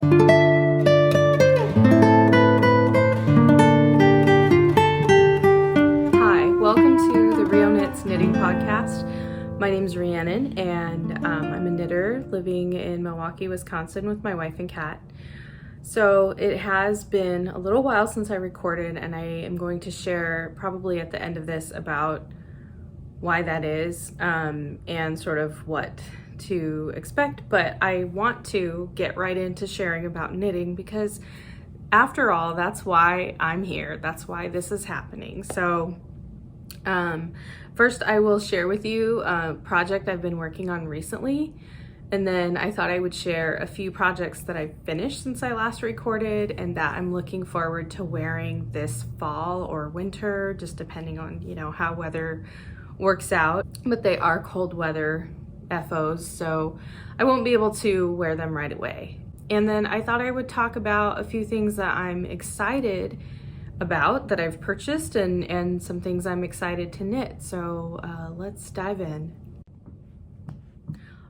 Hi, welcome to the Rio Knits Knitting Podcast. My name is Rhiannon, and I'm a knitter living in Milwaukee, Wisconsin with my wife and cat. So it has been a little while since I recorded, and I am going to share probably at the end of this about why that is and sort of what to expect. But I want to get right into sharing about knitting because after all, that's why I'm here. That's why this is happening. So first I will share with you a project I've been working on recently, and then I thought I would share a few projects that I've finished since I last recorded and that I'm looking forward to wearing this fall or winter, just depending on, how weather works out. But they are cold weather FOs, so I won't be able to wear them right away. And then I thought I would talk about a few things that I'm excited about that I've purchased and some things I'm excited to knit. So let's dive in.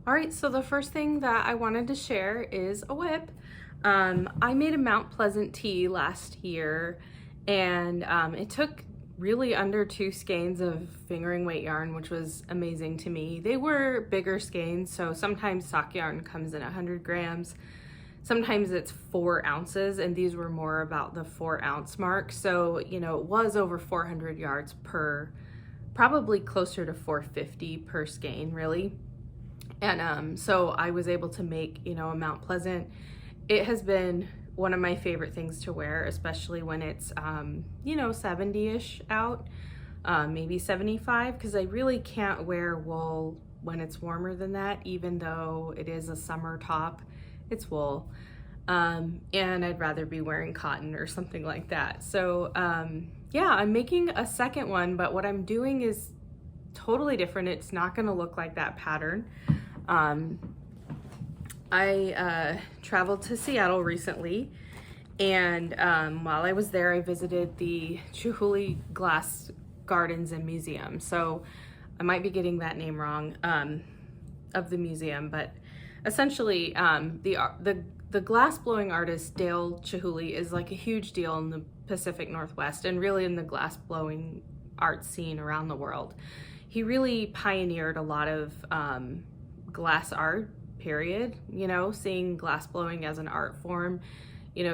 All right, so the first thing that I wanted to share is a WIP. I made a Mount Pleasant tee last year, and it took really under 2 skeins of fingering weight yarn, which was amazing to me. They were bigger skeins, so sometimes sock yarn comes in 100 grams. Sometimes it's 4 ounces, and these were more about the 4 ounce mark. So, it was over 400 yards per, probably closer to 450 per skein, really. And so I was able to make, a Mount Pleasant. It has been one of my favorite things to wear, especially when it's, 70-ish out, maybe 75, because I really can't wear wool when it's warmer than that, even though it is a summer top. It's wool, and I'd rather be wearing cotton or something like that. So yeah, I'm making a second one, but what I'm doing is totally different. It's not going to look like that pattern. I traveled to Seattle recently, and while I was there, I visited the Chihuly Glass Gardens and Museum. So I might be getting that name wrong, of the museum, but essentially, the glass blowing artist Dale Chihuly is like a huge deal in the Pacific Northwest and really in the glass blowing art scene around the world. He really pioneered a lot of glass art, period. Seeing glass blowing as an art form,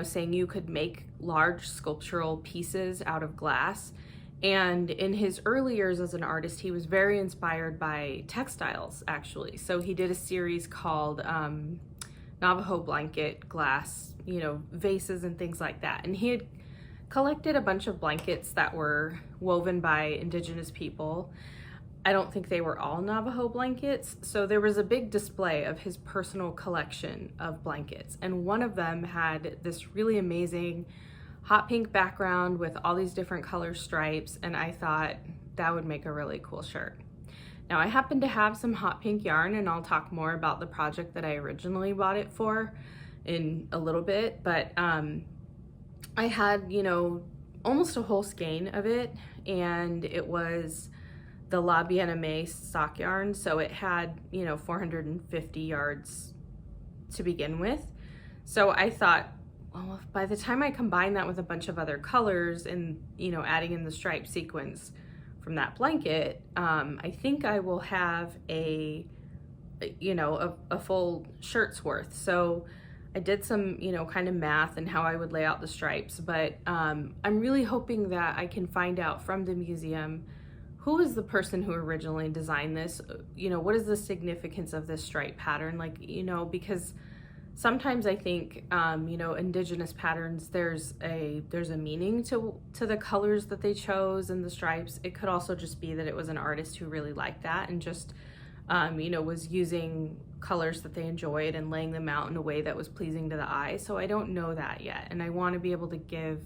saying you could make large sculptural pieces out of glass. And in his early years as an artist, he was very inspired by textiles, actually. So he did a series called Navajo blanket glass, vases and things like that. And he had collected a bunch of blankets that were woven by indigenous people. I don't think they were all Navajo blankets. So there was a big display of his personal collection of blankets. And one of them had this really amazing hot pink background with all these different color stripes, and I thought that would make a really cool shirt. Now I happen to have some hot pink yarn, and I'll talk more about the project that I originally bought it for in a little bit, but I had, almost a whole skein of it, and it was the La Bien Aimée sock yarn, so it had, 450 yards to begin with. So I thought, well, by the time I combine that with a bunch of other colors and, adding in the stripe sequence from that blanket, I think I will have a full shirt's worth. So I did some, kind of math and how I would lay out the stripes, but I'm really hoping that I can find out from the museum who is the person who originally designed this, what is the significance of this stripe pattern, because sometimes I think, indigenous patterns, there's a meaning to the colors that they chose and the stripes. It could also just be that it was an artist who really liked that and just, was using colors that they enjoyed and laying them out in a way that was pleasing to the eye. So I don't know that yet. And I want to be able to give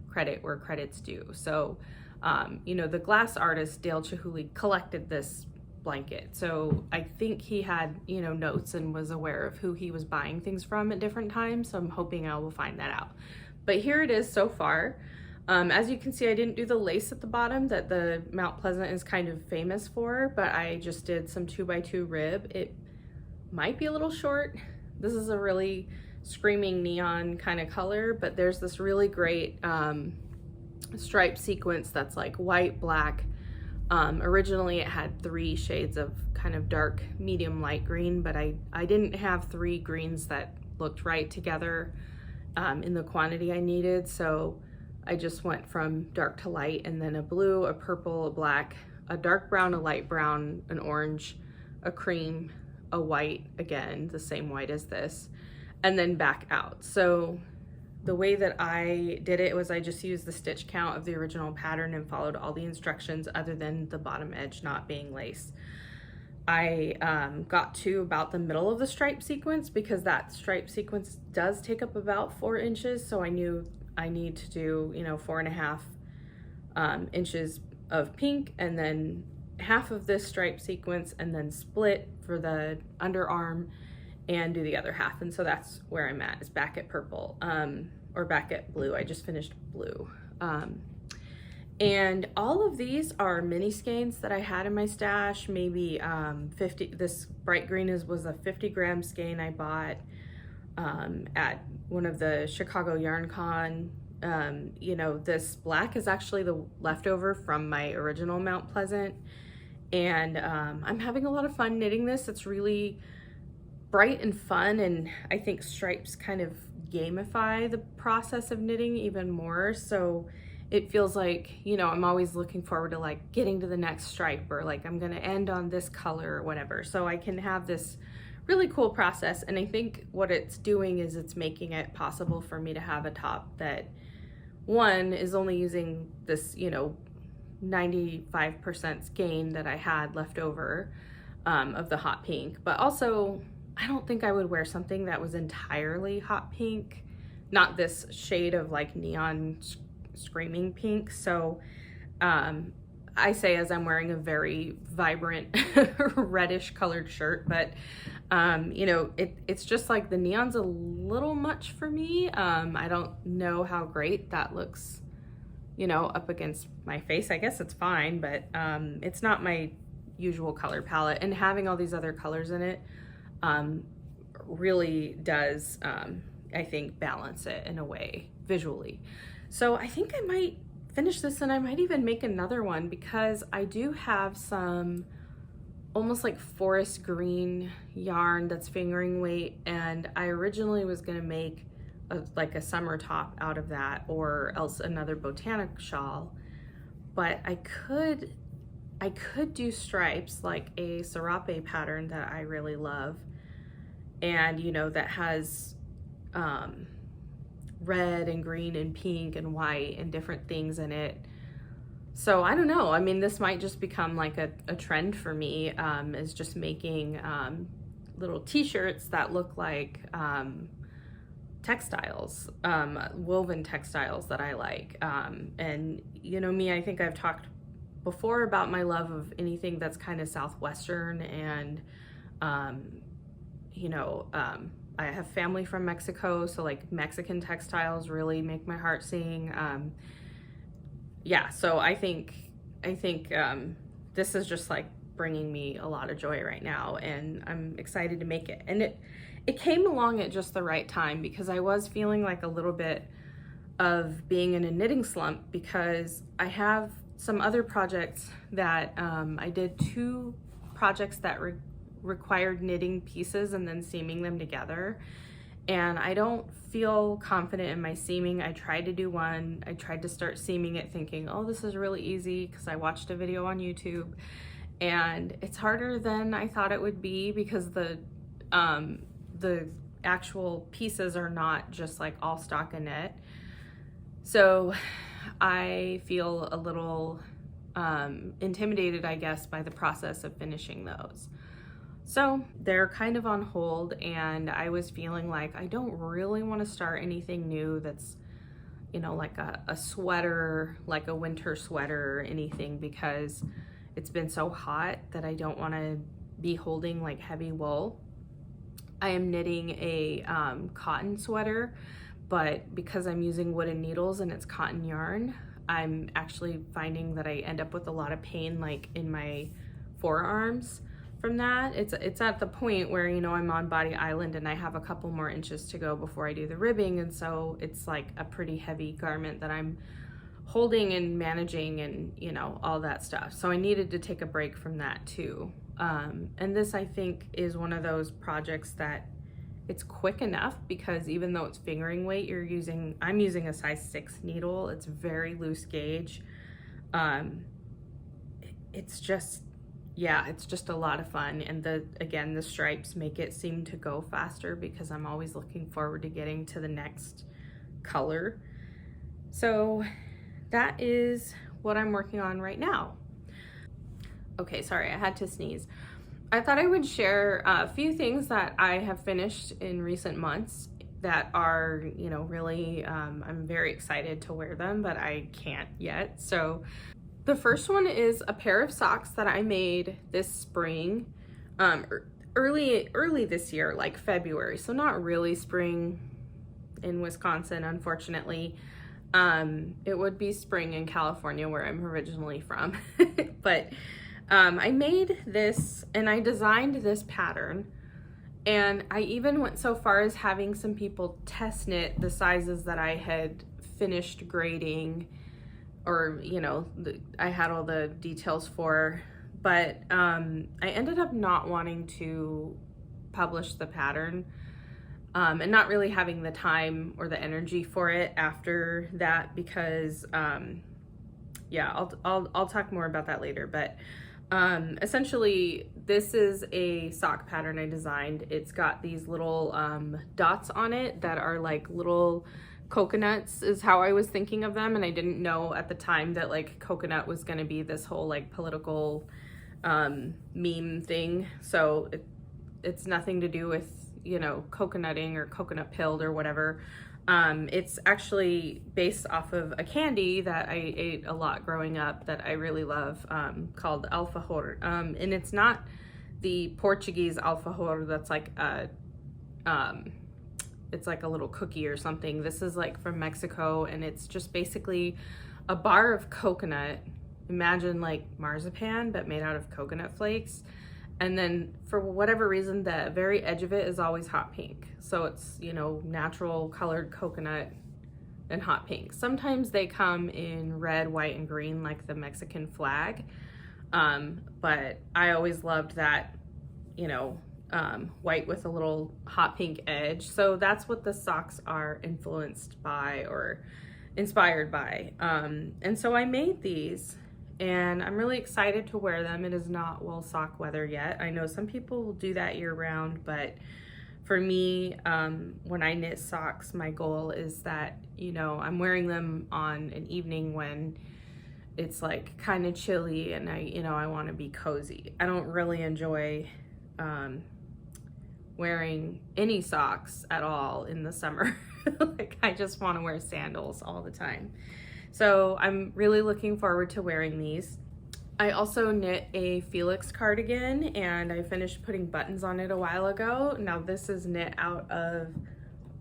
credit where credit's due. So, the glass artist, Dale Chihuly, collected this blanket. So I think he had, notes and was aware of who he was buying things from at different times. So I'm hoping I will find that out. But here it is so far. As you can see, I didn't do the lace at the bottom that the Mount Pleasant is kind of famous for, but I just did some 2x2 rib. It might be a little short. This is a really screaming neon kind of color, but there's this really great stripe sequence that's like white, black. Originally it had 3 shades of kind of dark, medium, light green, but I didn't have 3 greens that looked right together in the quantity I needed. So I just went from dark to light, and then a blue, a purple, a black, a dark brown, a light brown, an orange, a cream, a white, again, the same white as this, and then back out. So the way that I did it was I just used the stitch count of the original pattern and followed all the instructions other than the bottom edge not being lace. I got to about the middle of the stripe sequence because that stripe sequence does take up about 4 inches. So I knew I need to do, 4.5 inches of pink, and then half of this stripe sequence, and then split for the underarm and do the other half. And so that's where I'm at, is back at purple, or back at blue. I just finished blue. And all of these are mini skeins that I had in my stash, maybe 50, this bright green was a 50-gram skein I bought at one of the Chicago Yarn Con. This black is actually the leftover from my original Mount Pleasant. And I'm having a lot of fun knitting this. It's really bright and fun, and I think stripes kind of gamify the process of knitting even more. So it feels like, I'm always looking forward to like getting to the next stripe, or like I'm gonna end on this color or whatever. So I can have this really cool process. And I think what it's doing is it's making it possible for me to have a top that, one, is only using this, 95% skein that I had left over of the hot pink, but also I don't think I would wear something that was entirely hot pink, not this shade of like neon screaming pink. So I say as I'm wearing a very vibrant reddish colored shirt, but it's just like the neon's a little much for me. I don't know how great that looks, up against my face. I guess it's fine, but it's not my usual color palette, and having all these other colors in it really does, I think, balance it in a way visually. So I think I might finish this, and I might even make another one, because I do have some almost like forest green yarn that's fingering weight, and I originally was gonna make like a summer top out of that, or else another botanic shawl. But I could do stripes, like a serape pattern that I really love, and that has red and green and pink and white and different things in it. So I don't know, I mean, this might just become like a trend for me, is just making little t-shirts that look like textiles, woven textiles that I like. And me, I think I've talked before about my love of anything that's kind of Southwestern, and I have family from Mexico, so like Mexican textiles really make my heart sing. Yeah, so I think this is just like bringing me a lot of joy right now, and I'm excited to make it. And it came along at just the right time, because I was feeling like a little bit of being in a knitting slump, because I have some other projects that I did 2 projects that required knitting pieces and then seaming them together, and I don't feel confident in my seaming. I tried to do one, I tried to start seaming it thinking, oh, this is really easy, because I watched a video on YouTube, and it's harder than I thought it would be, because the actual pieces are not just like all stockinette. So I feel a little intimidated, I guess, by the process of finishing those. So they're kind of on hold, and I was feeling like I don't really want to start anything new that's, like a sweater, like a winter sweater or anything, because it's been so hot that I don't want to be holding like heavy wool. I am knitting a cotton sweater, but because I'm using wooden needles and it's cotton yarn, I'm actually finding that I end up with a lot of pain like in my forearms. from that. It's at the point where, you know, I'm on Body Island and I have a couple more inches to go before I do the ribbing, and so it's like a pretty heavy garment that I'm holding and managing and, you know, all that stuff. So I needed to take a break from that too. And this, I think, is one of those projects that it's quick enough, because even though it's fingering weight, I'm using a size 6 needle. It's very loose gauge. It's just, yeah, it's just a lot of fun. And the stripes make it seem to go faster, because I'm always looking forward to getting to the next color. So that is what I'm working on right now. Okay, sorry, I had to sneeze. I thought I would share a few things that I have finished in recent months that are, you know, really, I'm very excited to wear them, but I can't yet. So the first one is a pair of socks that I made this spring, early this year, like February. So not really spring in Wisconsin, unfortunately. It would be spring in California, where I'm originally from. But I made this and I designed this pattern, and I even went so far as having some people test knit the sizes that I had finished grading, or, you know, I had all the details for, but I ended up not wanting to publish the pattern, and not really having the time or the energy for it after that, because yeah, I'll talk more about that later. But essentially, this is a sock pattern I designed. It's got these little dots on it that are like little coconuts, is how I was thinking of them. And I didn't know at the time that like coconut was going to be this whole like political meme thing. So it's nothing to do with, you know, coconutting or coconut pilled or whatever. It's actually based off of a candy that I ate a lot growing up that I really love, called alfajor. And it's not the Portuguese alfajor that's like it's like a little cookie or something. This is like from Mexico, and it's just basically a bar of coconut. Imagine like marzipan, but made out of coconut flakes. And then for whatever reason, the very edge of it is always hot pink. So it's, you know, natural colored coconut and hot pink. Sometimes they come in red, white, and green, like the Mexican flag. But I always loved that, you know, white with a little hot pink edge. So that's what the socks are influenced by or inspired by. And so I made these, and I'm really excited to wear them. It is not wool sock weather yet. I know some people will do that year round, but for me, when I knit socks, my goal is that, you know, I'm wearing them on an evening when it's like kind of chilly and I want to be cozy. I don't really enjoy wearing any socks at all in the summer. Like, I just want to wear sandals all the time. So I'm really looking forward to wearing these. I also knit a Felix cardigan, and I finished putting buttons on it a while ago. Now this is knit out of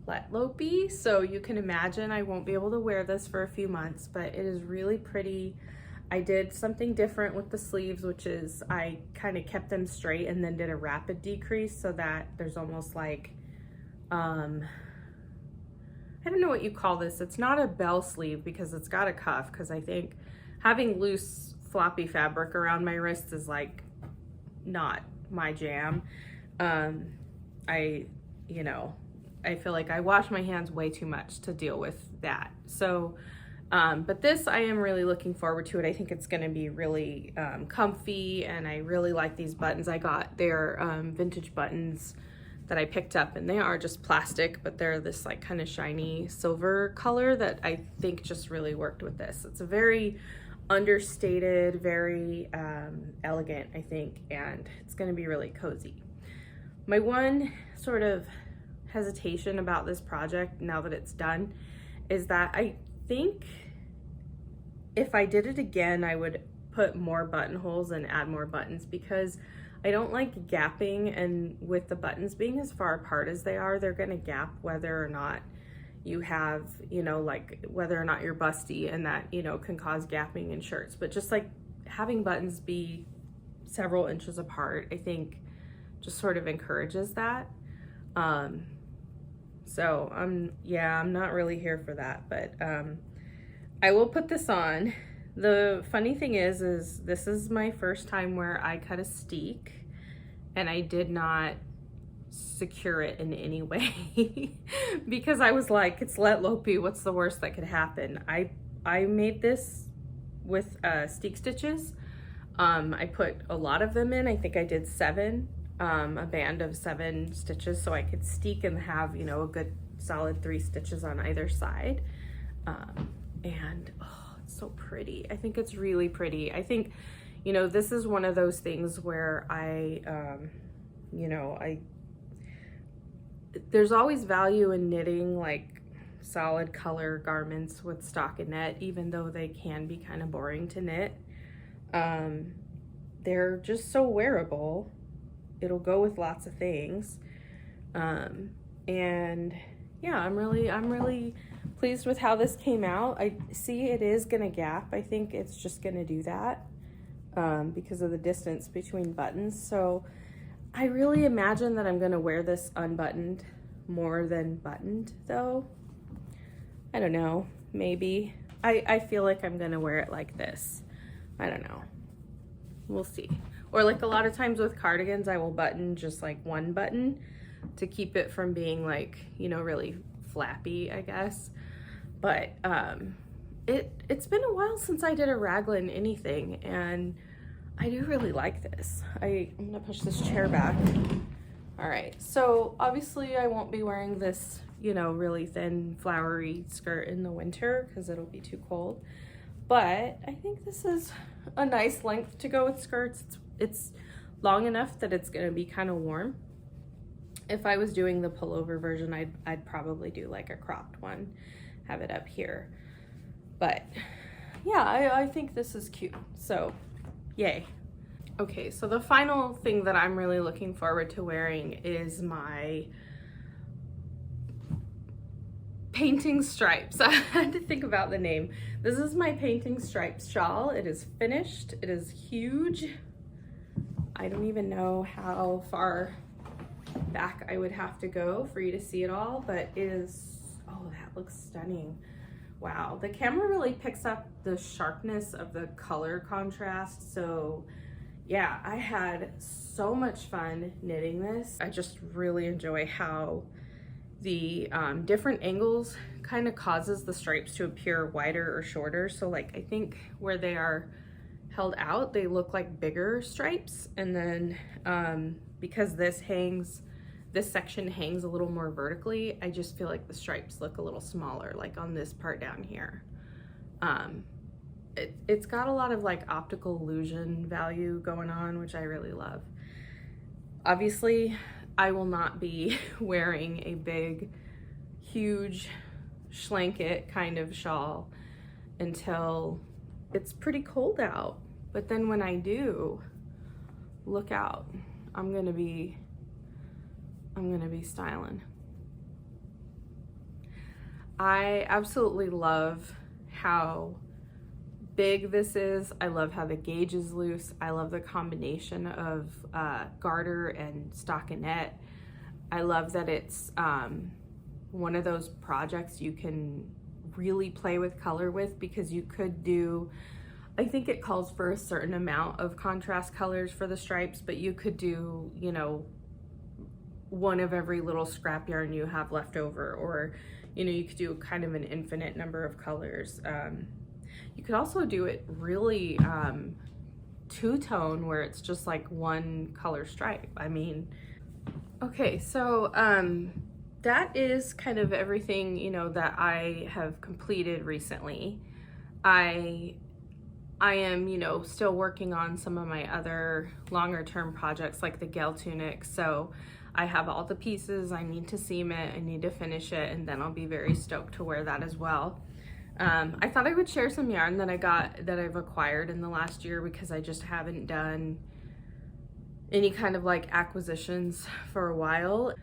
Letlopi, so you can imagine I won't be able to wear this for a few months, but it is really pretty. I did something different with the sleeves, which is I kind of kept them straight and then did a rapid decrease so that there's almost like, I don't know what you call this. It's not a bell sleeve because it's got a cuff, because I think having loose floppy fabric around my wrist is like not my jam. I feel like I wash my hands way too much to deal with that. So, but this, I am really looking forward to it. I think it's going to be really comfy, and I really like these buttons. I got their vintage buttons that I picked up, and they are just plastic, but they're this like kind of shiny silver color that I think just really worked with this. It's a very understated, very elegant, I think, and it's going to be really cozy. My one sort of hesitation about this project now that it's done is that I think if I did it again, I would put more buttonholes and add more buttons, because I don't like gapping, and with the buttons being as far apart as they are, they're gonna gap whether or not you have, you know, like whether or not you're busty, and that, you know, can cause gapping in shirts. But just like having buttons be several inches apart, I think just sort of encourages that. So I'm not really here for that, but I will put this on. The funny thing is this is my first time where I cut a steek, and I did not secure it in any way because I was like, it's Let Lopi, what's the worst that could happen? I made this with steek stitches. I put a lot of them in. I think I did 7, a band of 7 stitches, so I could steek and have, you know, a good solid 3 stitches on either side. And oh, it's so pretty. I think it's really pretty. I think, you know, this is one of those things where there's always value in knitting like solid color garments with stockinette, even though they can be kind of boring to knit. They're just so wearable. It'll go with lots of things. And yeah, I'm really pleased with how this came out. I see it is gonna gap. I think it's just gonna do that because of the distance between buttons. So I really imagine that I'm gonna wear this unbuttoned more than buttoned though. I don't know, maybe. I feel like I'm gonna wear it like this. I don't know, we'll see. Or like a lot of times with cardigans, I will button just like one button to keep it from being like, you know, really flappy, I guess. But it's been a while since I did a raglan anything, and I do really like this. I'm gonna push this chair back. All right, so obviously I won't be wearing this, you know, really thin flowery skirt in the winter because it'll be too cold. But I think this is a nice length to go with skirts. It's long enough that it's gonna be kind of warm. If I was doing the pullover version, I'd probably do like a cropped one, have it up here. But yeah, I think this is cute, so yay. Okay, so the final thing that I'm really looking forward to wearing is my Painting Stripes. I had to think about the name. This is my Painting Stripes shawl. It is finished. It is huge. I don't even know how far back I would have to go for you to see it all, but it is, oh, that looks stunning. Wow, the camera really picks up the sharpness of the color contrast. So yeah, I had so much fun knitting this. I just really enjoy how the different angles kind of causes the stripes to appear wider or shorter. So like, I think where they are held out, they look like bigger stripes. And then because this section hangs a little more vertically, I just feel like the stripes look a little smaller, like on this part down here. It's got a lot of like optical illusion value going on, which I really love. Obviously, I will not be wearing a big, huge schlanket kind of shawl until it's pretty cold out. But then when I do, look out, I'm gonna be styling. I absolutely love how big this is. I love how the gauge is loose. I love the combination of garter and stockinette. I love that it's one of those projects you can really play with color with, because you could do, I think it calls for a certain amount of contrast colors for the stripes, but you could do, you know, one of every little scrap yarn you have left over, or, you know, you could do kind of an infinite number of colors. You could also do it really two-tone, where it's just like one color stripe. I mean, okay, so that is kind of everything, you know, that I have completed recently. I am, you know, still working on some of my other longer term projects like the Gale tunic. So I have all the pieces. I need to seam it, I need to finish it, and then I'll be very stoked to wear that as well. I thought I would share some yarn that I've acquired in the last year, because I just haven't done any kind of like acquisitions for a while.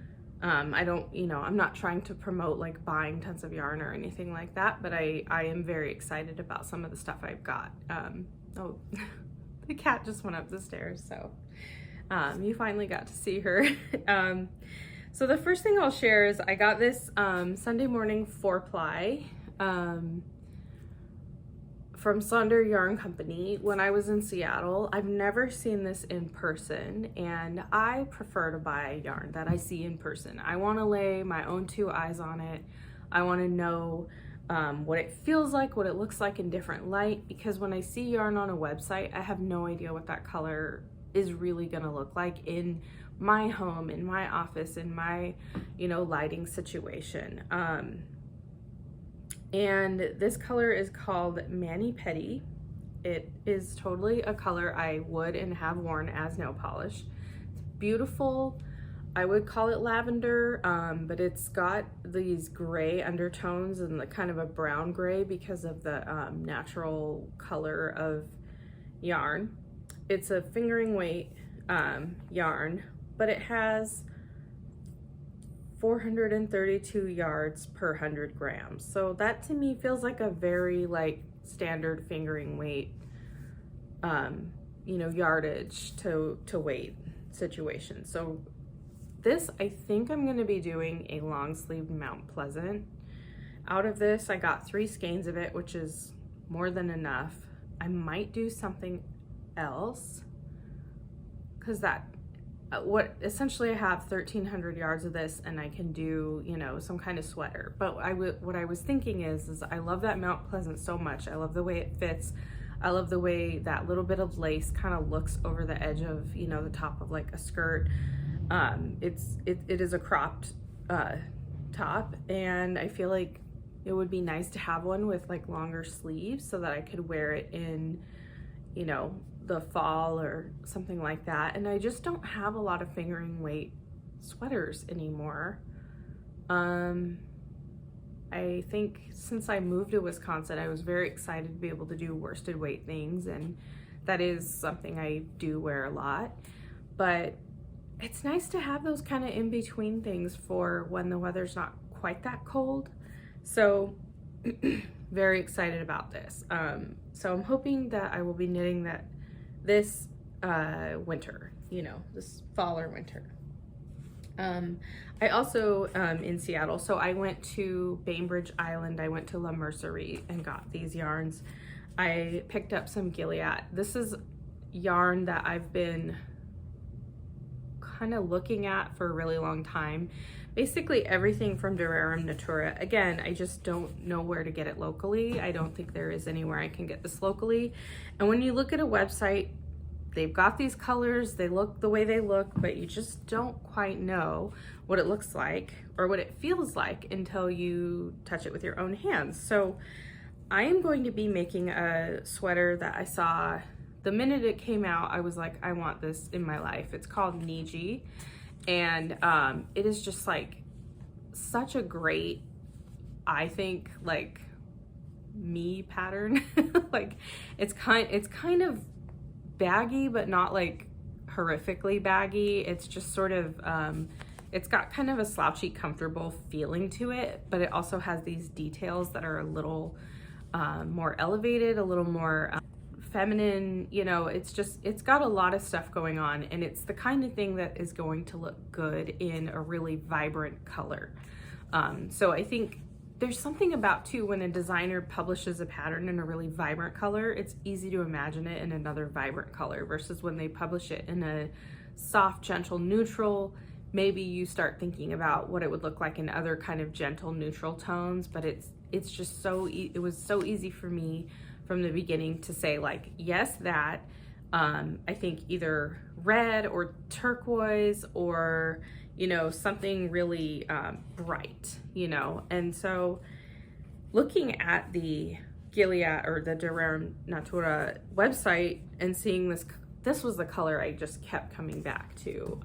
I don't, you know, I'm not trying to promote like buying tons of yarn or anything like that, but I am very excited about some of the stuff I've got. Oh, The cat just went up the stairs, so you finally got to see her. So the first thing I'll share is I got this Sunday Morning 4-ply from Sonder Yarn Company when I was in Seattle. I've never seen this in person, and I prefer to buy yarn that I see in person. I want to lay my own 2 eyes on it. I want to know what it feels like, what it looks like in different light, because when I see yarn on a website, I have no idea what that color is really going to look like in my home, in my office, in my, lighting situation. And this color is called Mani Pedi. It is totally a color I would and have worn as nail polish. It's beautiful. I would call it lavender, but it's got these gray undertones and the kind of a brown gray because of the natural color of yarn. It's a fingering weight yarn, but it has 432 yards per 100 grams. So that to me feels like a very standard fingering weight, yardage to weight situation. So this, I think I'm going to be doing a long sleeve Mount Pleasant. Out of this, I got 3 skeins of it, which is more than enough. I might do something else because essentially I have 1,300 yards of this, and I can do, some kind of sweater. But what I was thinking is I love that Mount Pleasant so much. I love the way it fits. I love the way that little bit of lace kind of looks over the edge of, the top of a skirt. It is a cropped top, and I feel like it would be nice to have one with longer sleeves so that I could wear it in, the fall or something like that. And I just don't have a lot of fingering weight sweaters anymore. I think since I moved to Wisconsin, I was very excited to be able to do worsted weight things, and that is something I do wear a lot. But it's nice to have those kind of in-between things for when the weather's not quite that cold. So very excited about this. So I'm hoping that I will be knitting this winter, this fall or winter. I also, in Seattle, so I went to Bainbridge Island, I went to La Mercerie and got these yarns. I picked up some Gilead. This is yarn that I've been kind of looking at for a really long time. Basically everything from Durarum Natura. Again, I just don't know where to get it locally. I don't think there is anywhere I can get this locally. And when you look at a website, they've got these colors, they look the way they look, but you just don't quite know what it looks like or what it feels like until you touch it with your own hands. So I am going to be making a sweater that I saw the minute it came out. I was like, I want this in my life. It's called Niji, and it is just such a great, I think, me pattern. It's kind of baggy, but not horrifically baggy. It's just sort of it's got kind of a slouchy, comfortable feeling to it, but it also has these details that are a little more elevated, a little more feminine. It's got a lot of stuff going on, and it's the kind of thing that is going to look good in a really vibrant color. So I think there's something about too, when a designer publishes a pattern in a really vibrant color, it's easy to imagine it in another vibrant color versus when they publish it in a soft, gentle, neutral. Maybe you start thinking about what it would look like in other kind of gentle, neutral tones, but it's just it was so easy for me from the beginning to say yes, that I think either red or turquoise or something really bright, and so looking at the Gilead or the Durarum Natura website and seeing this was the color I just kept coming back to.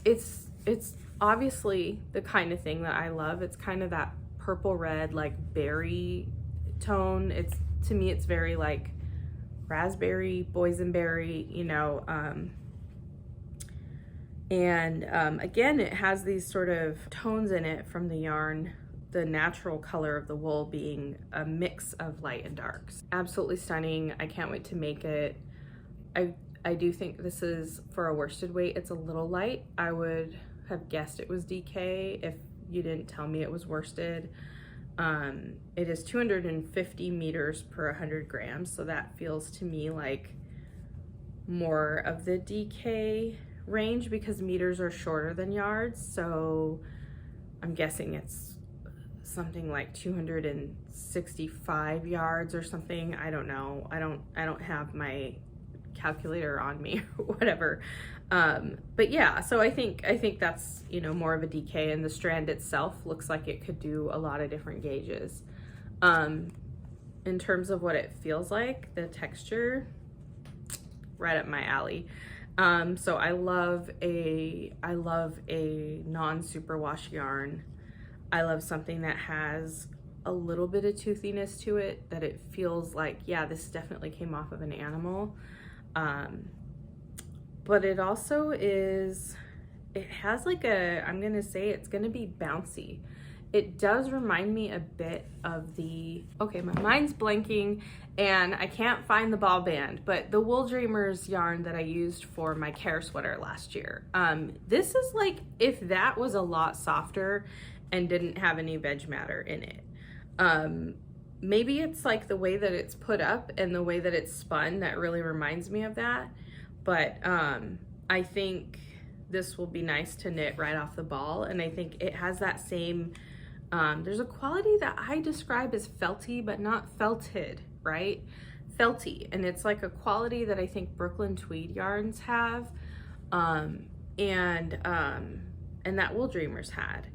It's obviously the kind of thing that I love. It's kind of that purple red berry tone. To me it's very raspberry, boysenberry, again, it has these sort of tones in it from the yarn, the natural color of the wool being a mix of light and darks. Absolutely stunning. I can't wait to make it. I do think this is, for a worsted weight, it's a little light. I would have guessed it was DK if you didn't tell me it was worsted. It is 250 meters per 100 grams, so that feels to me like more of the DK range because meters are shorter than yards, so I'm guessing it's something like 265 yards or something. I don't know. I don't have my calculator on me or whatever. But yeah, so I think that's, you know, more of a DK, and the strand itself looks like it could do a lot of different gauges. In terms of what it feels like, the texture, right up my alley. So I love a non-superwash yarn. I love something that has a little bit of toothiness to it, that it feels like, yeah, this definitely came off of an animal. But it also is, it has like a, I'm gonna say it's gonna be bouncy. It does remind me a bit of the, okay, my mind's blanking and I can't find the ball band, but the Wool Dreamers yarn that I used for my Care sweater last year. This is like, if that was a lot softer and didn't have any veg matter in it. Maybe it's like the way that it's put up and the way that it's spun that really reminds me of that. But I think this will be nice to knit right off the ball. And I think it has that same, there's a quality that I describe as felty, but not felted, right? Felty. And it's like a quality that I think Brooklyn Tweed yarns have, and that Wool Dreamers had.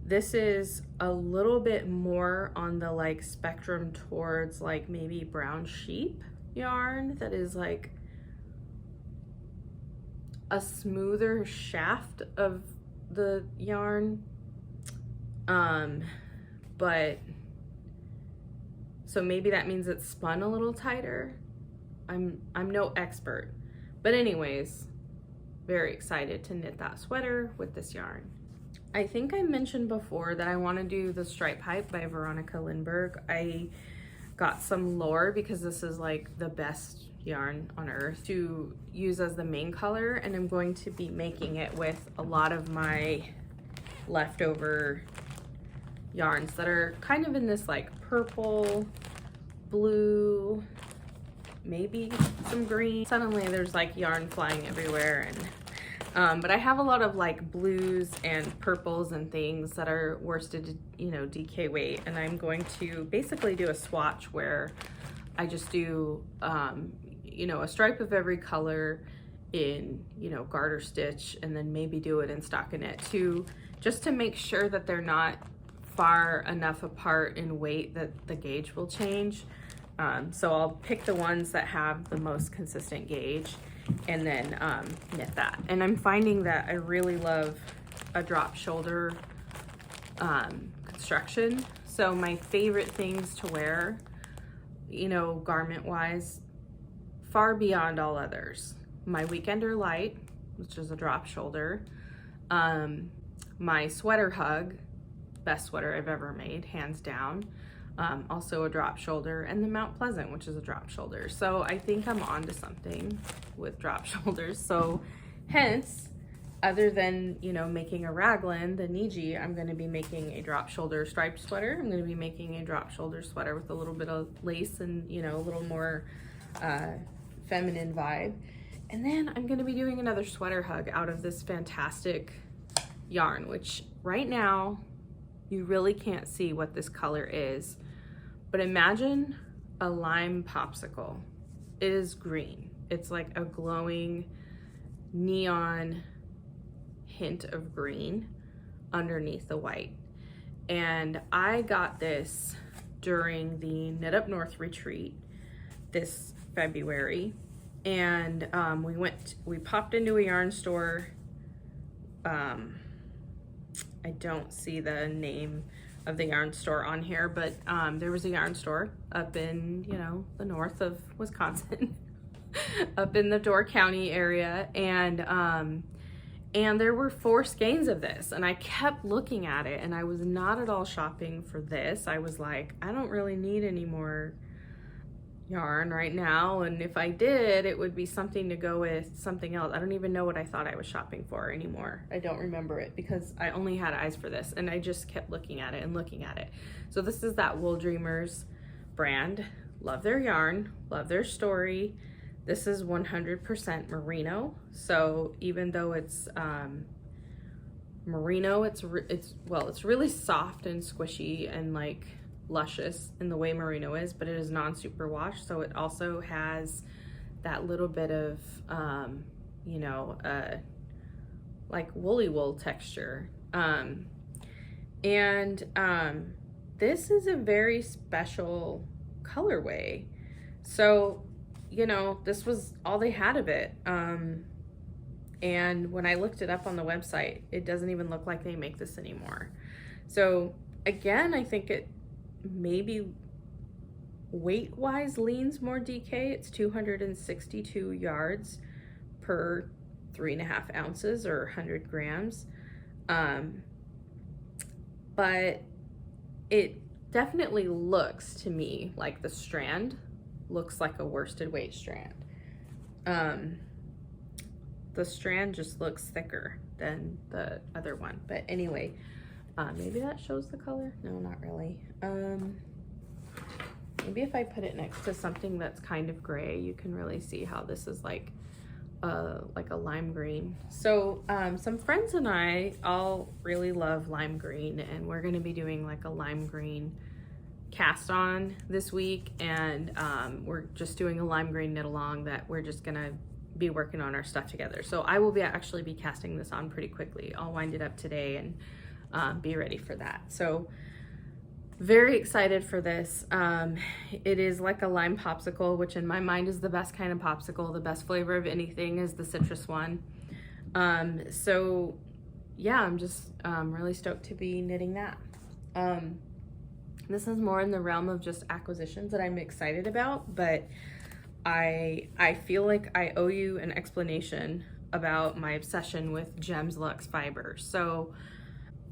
This is a little bit more on the like spectrum towards like maybe Brown Sheep yarn that is like a smoother shaft of the yarn. But so maybe that means it's spun a little tighter. I'm no expert, but anyways, very excited to knit that sweater with this yarn. I think I mentioned before that I want to do the Stripe Hype by Veronica Lindberg. I got some Lore because this is like the best yarn on earth to use as the main color, and I'm going to be making it with a lot of my leftover yarns that are kind of in this like purple, blue, maybe some green. Suddenly there's like yarn flying everywhere, and but I have a lot of like blues and purples and things that are worsted, you know, DK weight, and I'm going to basically do a swatch where I just do, you know, a stripe of every color in, you know, garter stitch, and then maybe do it in stockinette too, just to make sure that they're not far enough apart in weight that the gauge will change. So I'll pick the ones that have the most consistent gauge and then knit that. And I'm finding that I really love a drop shoulder construction. So my favorite things to wear, you know, garment wise, far beyond all others, my Weekender Light, which is a drop shoulder, my Sweater Hug, best sweater I've ever made, hands down, also a drop shoulder, and the Mount Pleasant, which is a drop shoulder. So I think I'm onto something with drop shoulders. So hence, other than, you know, making a raglan, the Niji, I'm going to be making a drop shoulder striped sweater. I'm going to be making a drop shoulder sweater with a little bit of lace and, you know, a little more feminine vibe. And then I'm going to be doing another Sweater Hug out of this fantastic yarn, which right now you really can't see what this color is, but imagine a lime popsicle. It is green. It's like a glowing neon hint of green underneath the white. And I got this during the Knit Up North retreat this February, and we popped into a yarn store. I don't see the name of the yarn store on here, but there was a yarn store up in, you know, the north of Wisconsin, up in the Door County area, and there were 4 skeins of this, and I kept looking at it, and I was not at all shopping for this. I was like, I don't really need any more yarn right now, and if I did, it would be something to go with something else. I don't even know what I thought I was shopping for anymore. I don't remember it because I only had eyes for this, and I just kept looking at it and looking at it. So this is that Wool Dreamers brand. Love their yarn, love their story. This is 100% merino, so even though it's merino, it's really soft and squishy and like luscious in the way merino is, but it is non-superwash, so it also has that little bit of you know, like woolly wool texture. This is a very special colorway, so you know, this was all they had of it. And when I looked it up on the website, it doesn't even look like they make this anymore. So again, I think it maybe weight-wise leans more DK. It's 262 yards per 3.5 ounces or 100 grams. But it definitely looks to me like the strand looks like a worsted weight strand. The strand just looks thicker than the other one, but anyway, maybe that shows the color. No, not really. Maybe if I put it next to something that's kind of gray, you can really see how this is like a lime green. So some friends and I all really love lime green, and we're going to be doing like a lime green cast on this week, and we're just doing a lime green knit along that we're just gonna be working on our stuff together. So I will actually be casting this on pretty quickly. I'll wind it up today and be ready for that. So very excited for this. It is like a lime popsicle, which in my mind is the best kind of popsicle. The best flavor of anything is the citrus one. So yeah, I'm just really stoked to be knitting that. This is more in the realm of just acquisitions that I'm excited about, but I feel like I owe you an explanation about my obsession with Gems Luxe fibers. So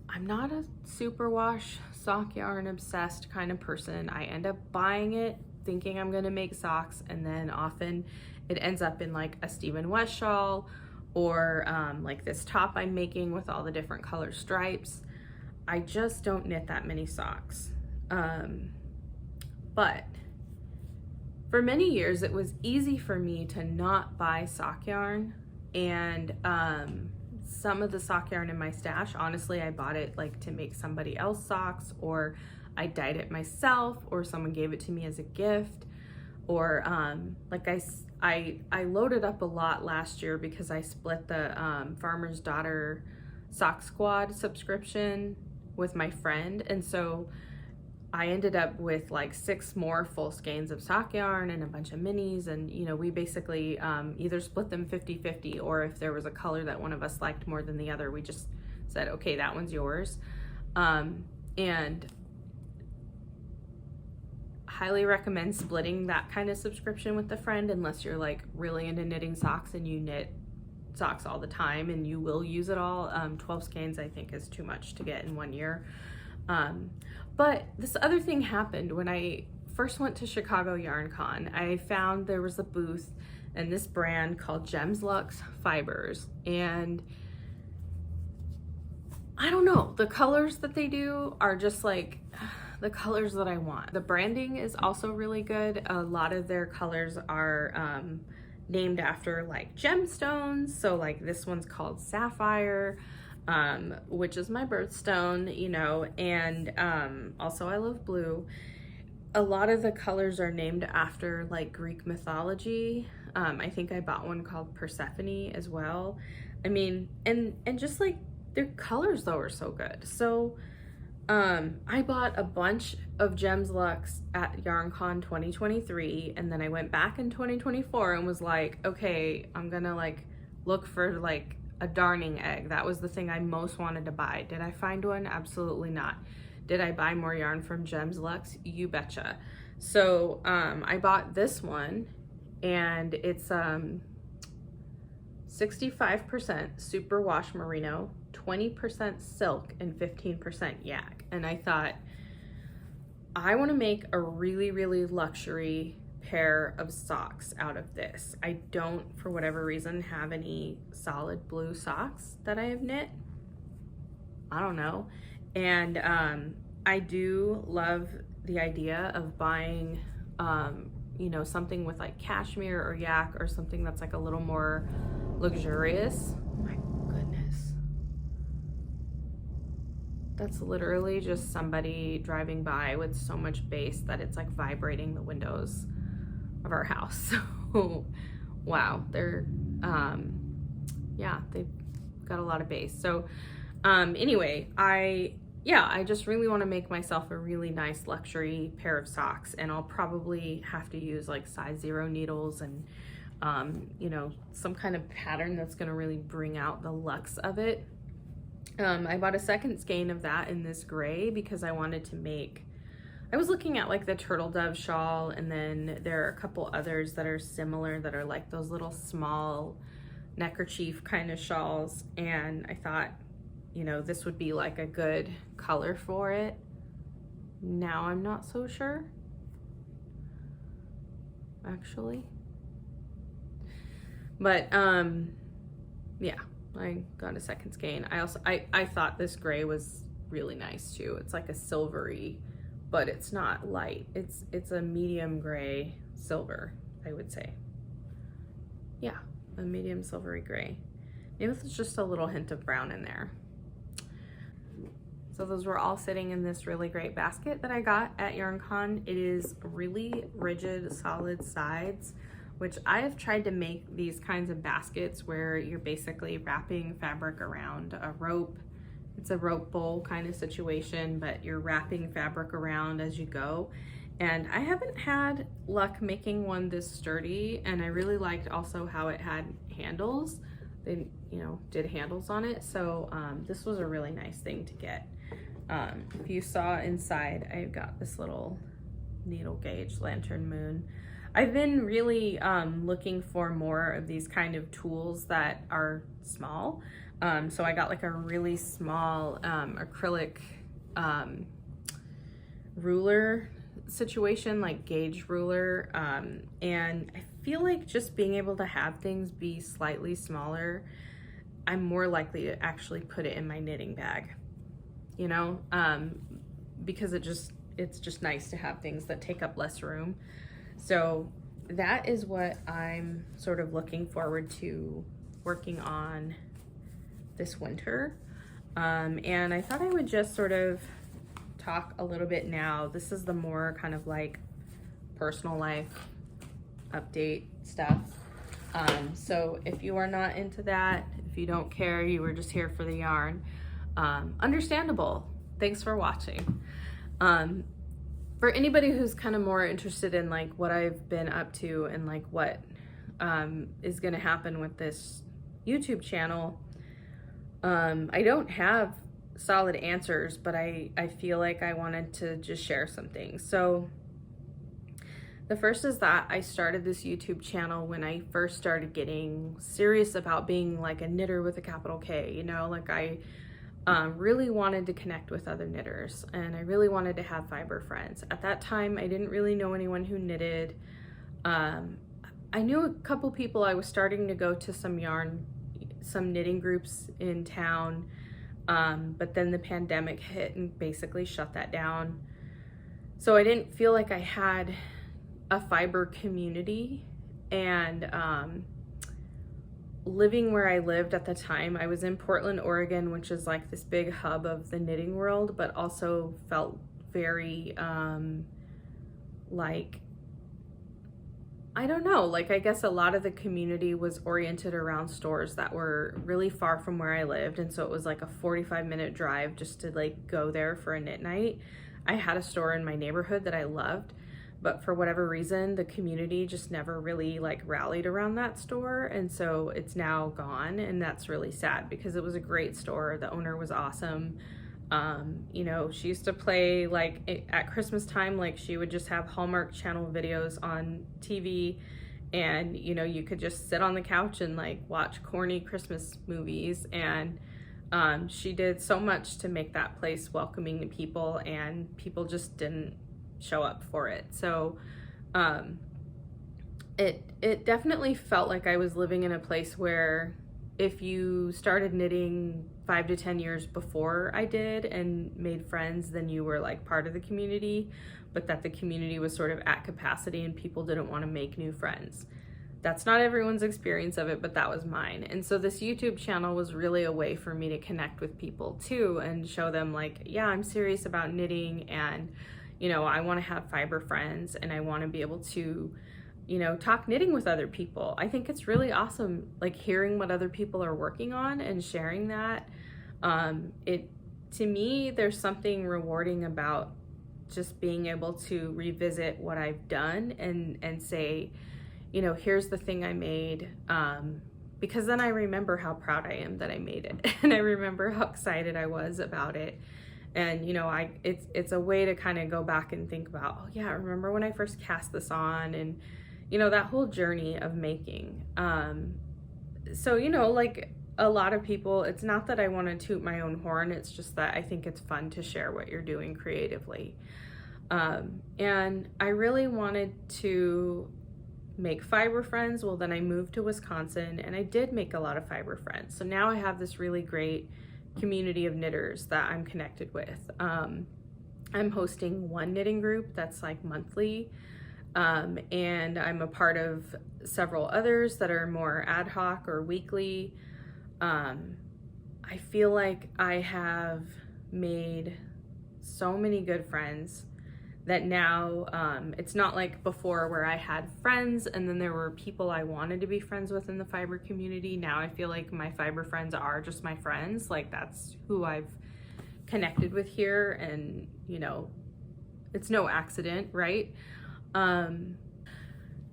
I'm not a superwash sock yarn obsessed kind of person. I end up buying it thinking I'm gonna make socks, and then often it ends up in like a Stephen West shawl or like this top I'm making with all the different color stripes. I just don't knit that many socks. But for many years, it was easy for me to not buy sock yarn, and some of the sock yarn in my stash, honestly, I bought it like to make somebody else socks, or I dyed it myself, or someone gave it to me as a gift, or like I loaded up a lot last year because I split the Farmer's Daughter Sock Squad subscription with my friend, and so I ended up with like 6 more full skeins of sock yarn and a bunch of minis, and you know, we basically either split them 50-50, or if there was a color that one of us liked more than the other, we just said, okay, that one's yours. And highly recommend splitting that kind of subscription with a friend, unless you're like really into knitting socks and you knit socks all the time and you will use it all. 12 skeins I think is too much to get in 1 year. But this other thing happened when I first went to Chicago Yarn Con. I found there was a booth and this brand called Gems Luxe Fibers, and I don't know, the colors that they do are just like the colors that I want. The branding is also really good. A lot of their colors are named after like gemstones. So like this one's called Sapphire, which is my birthstone, you know, and also I love blue. A lot of the colors are named after like Greek mythology. I think I bought one called Persephone as well. I mean, and just like their colors though are so good. So I bought a bunch of Gems Luxe at YarnCon 2023, and then I went back in 2024 and was like, okay, I'm gonna like look for like a darning egg. That was the thing I most wanted to buy. Did I find one? Absolutely not. Did I buy more yarn from Gems Luxe? You betcha. So I bought this one, and it's 65% superwash merino, 20% silk, and 15% yak. And I thought, I want to make a really, really luxury pair of socks out of this. I don't, for whatever reason, have any solid blue socks that I have knit. I don't know. And I do love the idea of buying, you know, something with like cashmere or yak or something that's like a little more luxurious. Oh my goodness. That's literally just somebody driving by with so much bass that it's like vibrating the windows of our house. So, wow, they're, yeah, they've got a lot of bass. So, anyway, I just really want to make myself a really nice luxury pair of socks, and I'll probably have to use like size 0 needles and, you know, some kind of pattern that's going to really bring out the luxe of it. I bought a second skein of that in this gray because I wanted to make, I was looking at like the turtle dove shawl, and then there are a couple others that are similar that are like those little small neckerchief kind of shawls, and I thought, you know, this would be like a good color for it. Now I'm not so sure, actually. But yeah, I got a second skein. I thought this gray was really nice too. It's like a silvery, but it's not light. It's a medium gray silver, I would say. Yeah, a medium silvery gray. Maybe it's just a little hint of brown in there. So those were all sitting in this really great basket that I got at YarnCon. It is really rigid, solid sides, which I have tried to make these kinds of baskets where you're basically wrapping fabric around a rope. It's a rope bowl kind of situation, but you're wrapping fabric around as you go. And I haven't had luck making one this sturdy, and I really liked also how it had handles. They, you know, did handles on it. So this was a really nice thing to get. If you saw inside, I've got this little needle gauge lantern moon. I've been really looking for more of these kind of tools that are small. So I got like a really small acrylic ruler situation, like gauge ruler. And I feel like just being able to have things be slightly smaller, I'm more likely to actually put it in my knitting bag, you know, because it's just nice to have things that take up less room. So that is what I'm sort of looking forward to working on this winter. And I thought I would just sort of talk a little bit now. This is the more kind of like personal life update stuff. So if you are not into that, if you don't care, you were just here for the yarn, understandable. Thanks for watching. For anybody who's kind of more interested in like what I've been up to and like what is going to happen with this YouTube channel, I don't have solid answers, but I feel like I wanted to just share some things. So the first is that I started this YouTube channel when I first started getting serious about being like a knitter with a capital K, you know, like I really wanted to connect with other knitters, and I really wanted to have fiber friends. At that time, I didn't really know anyone who knitted. I knew a couple people. I was starting to go to some knitting groups in town, but then the pandemic hit and basically shut that down. So I didn't feel like I had a fiber community, and living where I lived at the time, I was in Portland, Oregon, which is like this big hub of the knitting world, but also felt very like, I don't know, like I guess a lot of the community was oriented around stores that were really far from where I lived, and so it was like a 45-minute drive just to like go there for a knit night. I had a store in my neighborhood that I loved, but for whatever reason, the community just never really like rallied around that store. And so it's now gone, and that's really sad because it was a great store. The owner was awesome. You know, she used to play like at Christmas time, like she would just have Hallmark Channel videos on TV, and you know, you could just sit on the couch and like watch corny Christmas movies. And she did so much to make that place welcoming to people, and people just didn't show up for it. So it definitely felt like I was living in a place where if you started knitting 5 to 10 years before I did and made friends, then you were like part of the community, but that the community was sort of at capacity and people didn't want to make new friends. That's not everyone's experience of it, but that was mine. And so this YouTube channel was really a way for me to connect with people too and show them like, yeah, I'm serious about knitting, and I want to have fiber friends, and I want to be able to talk knitting with other people. I think it's really awesome, like hearing what other people are working on and sharing that. To me, there's something rewarding about just being able to revisit what I've done and say, here's the thing I made, because then I remember how proud I am that I made it, and I remember how excited I was about it. And it's a way to kind of go back and think about, oh yeah, I remember when I first cast this on, and that whole journey of making. So like a lot of people, it's not that I want to toot my own horn, it's just that I think it's fun to share what you're doing creatively. And I really wanted to make fiber friends. Well, then I moved to Wisconsin and I did make a lot of fiber friends. So now I have this really great community of knitters that I'm connected with. I'm hosting one knitting group that's like monthly, and I'm a part of several others that are more ad hoc or weekly. I feel like I have made so many good friends that now it's not like before where I had friends and then there were people I wanted to be friends with in the fiber community. Now I feel like my fiber friends are just my friends. Like that's who I've connected with here, and it's no accident, right?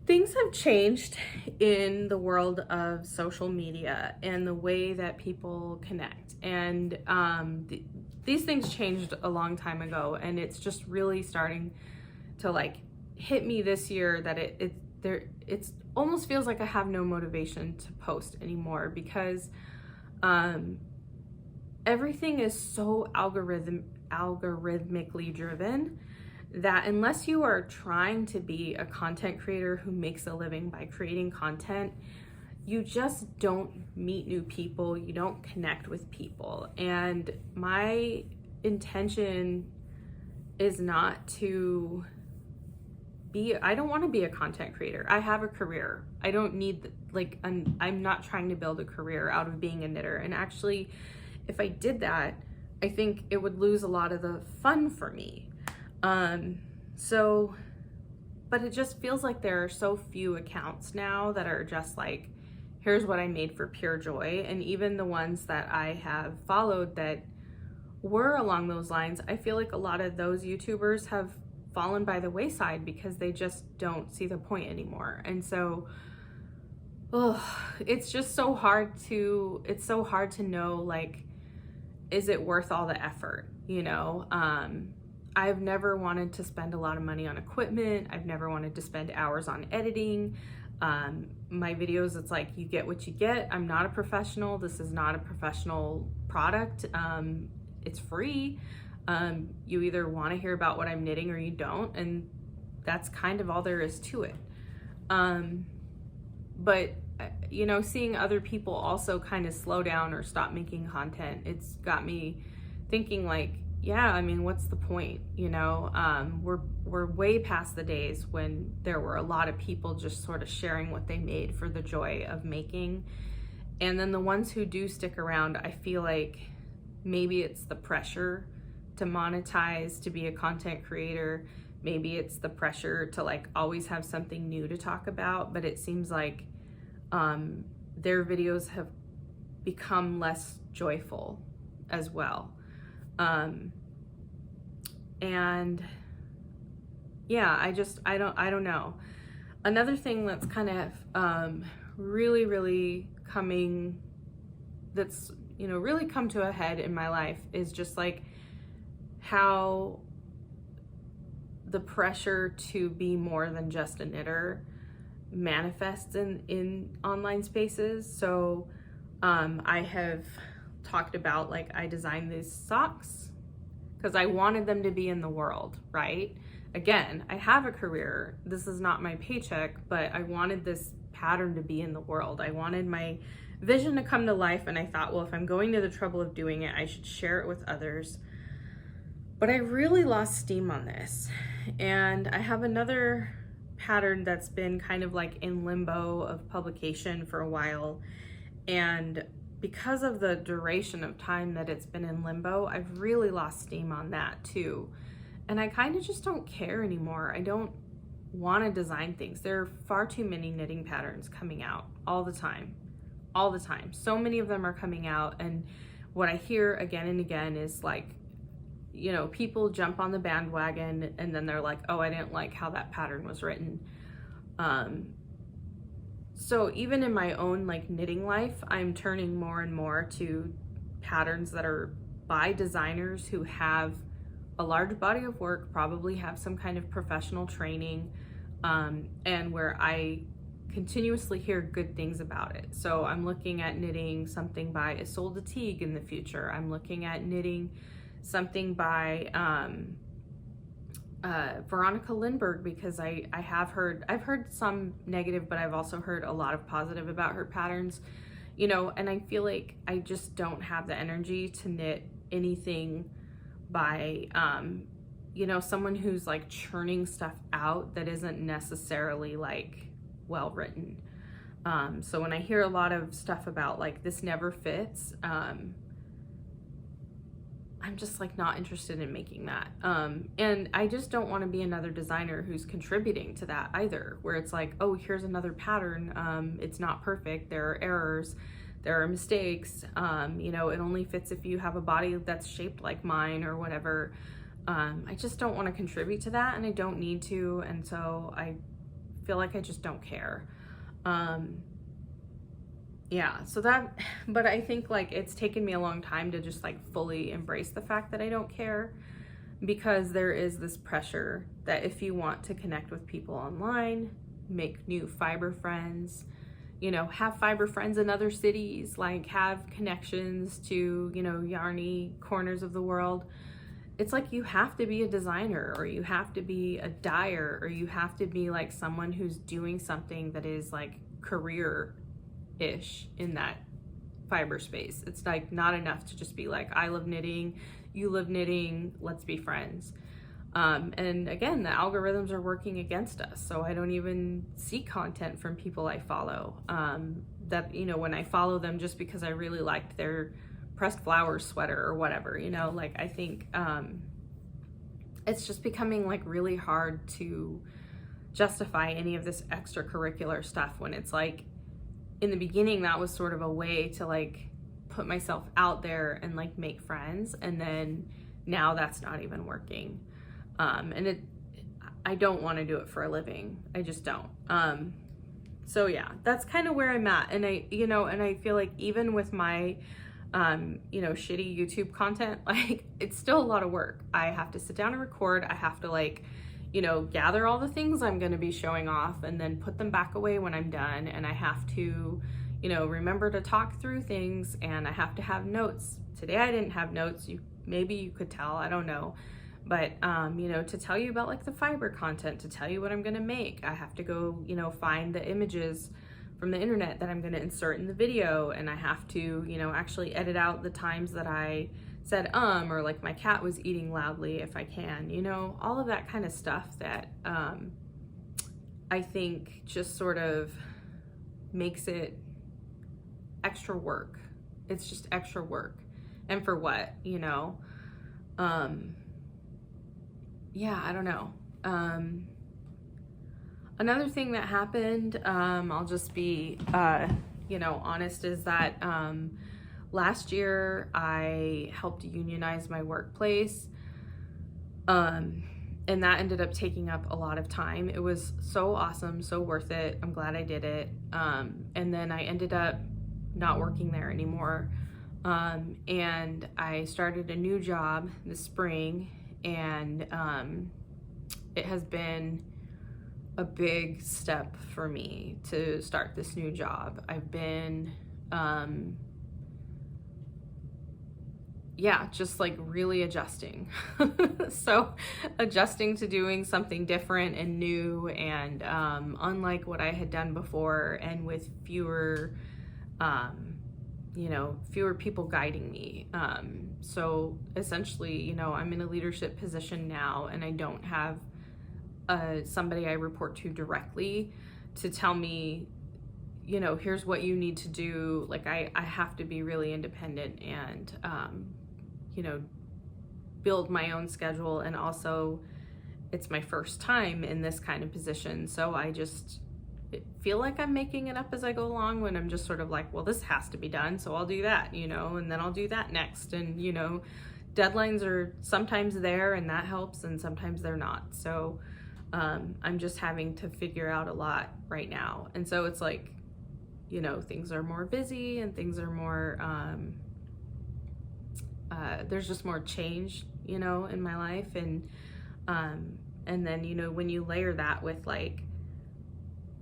Things have changed in the world of social media and the way that people connect, and these things changed a long time ago, and it's just really starting to like hit me this year that it's almost feels like I have no motivation to post anymore, because everything is so algorithmically driven that unless you are trying to be a content creator who makes a living by creating content, you just don't meet new people, you don't connect with people. And my intention is not to be, I don't want to be a content creator. I have a career. I don't need, like, I'm not trying to build a career out of being a knitter. And actually, if I did that, I think it would lose a lot of the fun for me. But it just feels like there are so few accounts now that are just like, here's what I made for pure joy. And even the ones that I have followed that were along those lines, I feel like a lot of those YouTubers have fallen by the wayside because they just don't see the point anymore. And so, it's just so hard to know, like, is it worth all the effort, I've never wanted to spend a lot of money on equipment. I've never wanted to spend hours on editing. My videos, it's like you get what you get. I'm not a professional. This is not a professional product. It's free. You either want to hear about what I'm knitting or you don't, and that's kind of all there is to it. But seeing other people also kind of slow down or stop making content, it's got me thinking like, yeah, I mean, what's the point? We're way past the days when there were a lot of people just sort of sharing what they made for the joy of making. And then the ones who do stick around, I feel like maybe it's the pressure to monetize, to be a content creator. Maybe it's the pressure to like always have something new to talk about, but it seems like their videos have become less joyful as well. And yeah, I don't know. Another thing that's kind of really coming, that's really come to a head in my life is just like how the pressure to be more than just a knitter manifests in online spaces. So I have talked about, like, I designed these socks because I wanted them to be in the world, right? again, I have a career. This is not my paycheck, but I wanted this pattern to be in the world. I wanted my vision to come to life, and I thought, well, if I'm going to the trouble of doing it, I should share it with others. But I really lost steam on this. And I have another pattern that's been kind of like in limbo of publication for a while. And because of the duration of time that it's been in limbo, I've really lost steam on that too. And I kind of just don't care anymore. I don't want to design things. There are far too many knitting patterns coming out all the time. All the time. So many of them are coming out, and what I hear again and again is like, you know, people jump on the bandwagon and then they're like, oh, I didn't like how that pattern was written. So even in my own like knitting life, I'm turning more and more to patterns that are by designers who have a large body of work, probably have some kind of professional training, and where I continuously hear good things about it. So I'm looking at knitting something by Isolde Teague in the future. I'm looking at knitting something by Veronica Lindbergh, because I've heard some negative, but I've also heard a lot of positive about her patterns, you know, and I feel like I just don't have the energy to knit anything by you know, someone who's like churning stuff out that isn't necessarily like well written. So when I hear a lot of stuff about like this never fits, I'm just like not interested in making that. And I just don't want to be another designer who's contributing to that either, where it's like, oh, here's another pattern. It's not perfect. There are errors. There are mistakes. You know, it only fits if you have a body that's shaped like mine or whatever. I just don't want to contribute to that, and I don't need to. And so I feel like I just don't care. Yeah, so that, but I think like it's taken me a long time to just like fully embrace the fact that I don't care, because there is this pressure that if you want to connect with people online, make new fiber friends, you know, have fiber friends in other cities, like have connections to, you know, yarny corners of the world, it's like you have to be a designer, or you have to be a dyer, or you have to be like someone who's doing something that is like career-ish in that fiber space. It's like not enough to just be like, I love knitting, you love knitting, let's be friends. And again, the algorithms are working against us, so I don't even see content from people I follow. That, you know, when I follow them just because I really liked their pressed flowers sweater or whatever, you know, like I think it's just becoming like really hard to justify any of this extracurricular stuff, when it's like in the beginning that was sort of a way to like put myself out there and like make friends, and then now that's not even working. And I don't want to do it for a living. I just don't. So yeah, that's kind of where I'm at. And I feel like even with my you know, shitty YouTube content, like it's still a lot of work. I have to sit down and record. I have to like, you know, gather all the things I'm going to be showing off and then put them back away when I'm done. And I have to, you know, remember to talk through things, and I have to have notes. Today I didn't have notes. Maybe you could tell, I don't know. But, you know, to tell you about like the fiber content, to tell you what I'm going to make, I have to go, you know, find the images from the internet that I'm going to insert in the video, and I have to, you know, actually edit out the times that I said or like my cat was eating loudly if I can, you know, all of that kind of stuff that I think just sort of makes it extra work. It's just extra work. And for what, you know? Yeah, I don't know. Another thing that happened, I'll just be, you know, honest, is that last year I helped unionize my workplace, and that ended up taking up a lot of time. It was so awesome, so worth it. I'm glad I did it. And then I ended up not working there anymore. And I started a new job this spring, and it has been a big step for me to start this new job. I've been yeah, just like really adjusting. So adjusting to doing something different and new and unlike what I had done before, and with fewer, fewer people guiding me. So essentially, I'm in a leadership position now, and I don't have somebody I report to directly to tell me, here's what you need to do. Like I have to be really independent and, build my own schedule. And also it's my first time in this kind of position. So I just feel like I'm making it up as I go along, when I'm just sort of like, well, this has to be done, so I'll do that, and then I'll do that next. And, deadlines are sometimes there and that helps, and sometimes they're not. So I'm just having to figure out a lot right now. And so it's like, things are more busy and things are more, there's just more change, in my life. And then, when you layer that with like,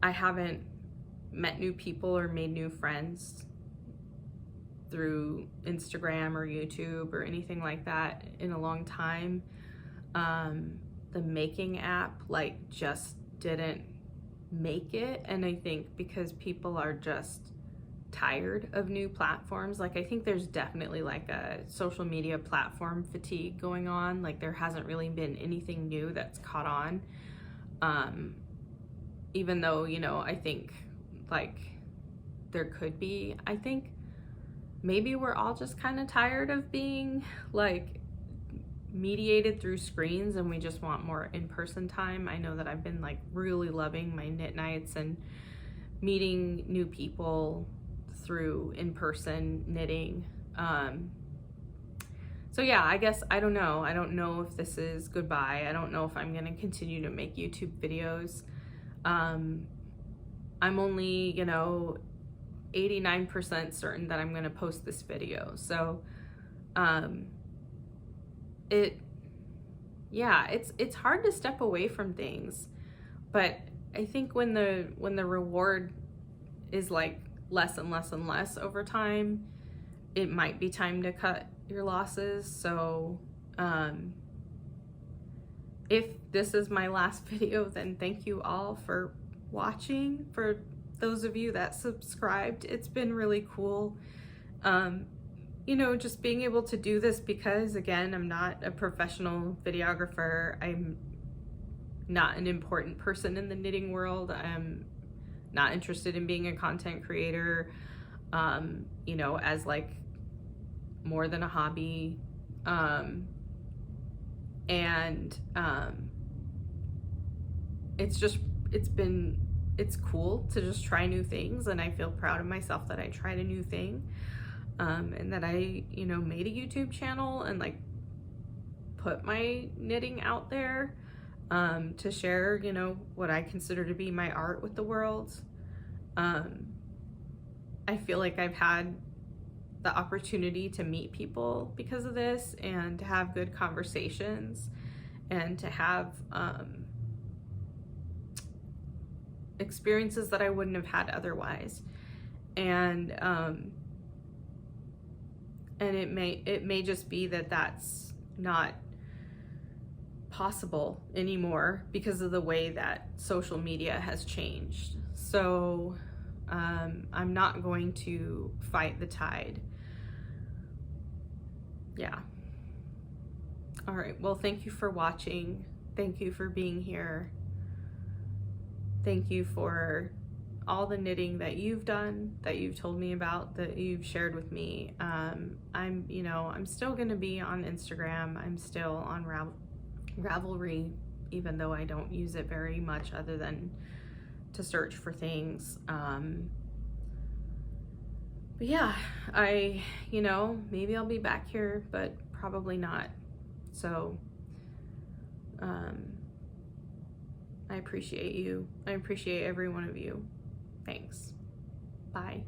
I haven't met new people or made new friends through Instagram or YouTube or anything like that in a long time. The Making app like just didn't make it. And I think because people are just tired of new platforms. Like I think there's definitely like a social media platform fatigue going on. Like there hasn't really been anything new that's caught on. Even though, I think like there could be, I think maybe we're all just kind of tired of being like mediated through screens, and we just want more in-person time. I know that I've been like really loving my knit nights and meeting new people through in-person knitting. So yeah, I guess I don't know if this is goodbye. I don't know if I'm gonna continue to make YouTube videos. I'm only 89% certain that I'm gonna post this video. So it's hard to step away from things, but I think when the reward is like less and less and less over time, it might be time to cut your losses. So if this is my last video, then thank you all for watching. For those of you that subscribed, it's been really cool. Just being able to do this, because again, I'm not a professional videographer. I'm not an important person in the knitting world. I'm not interested in being a content creator, as like more than a hobby. It's cool to just try new things, and I feel proud of myself that I tried a new thing, and that I made a YouTube channel and like put my knitting out there to share what I consider to be my art with the world. I feel like I've had the opportunity to meet people because of this, and to have good conversations, and to have experiences that I wouldn't have had otherwise. And it may just be that that's not possible anymore because of the way that social media has changed. So I'm not going to fight the tide. Yeah. All right. Well, thank you for watching. Thank you for being here. Thank you for all the knitting that you've done, that you've told me about, that you've shared with me. I'm still going to be on Instagram. I'm still on Ravelry, even though I don't use it very much other than to search for things. But yeah, maybe I'll be back here, but probably not. So, I appreciate you. I appreciate every one of you. Thanks. Bye.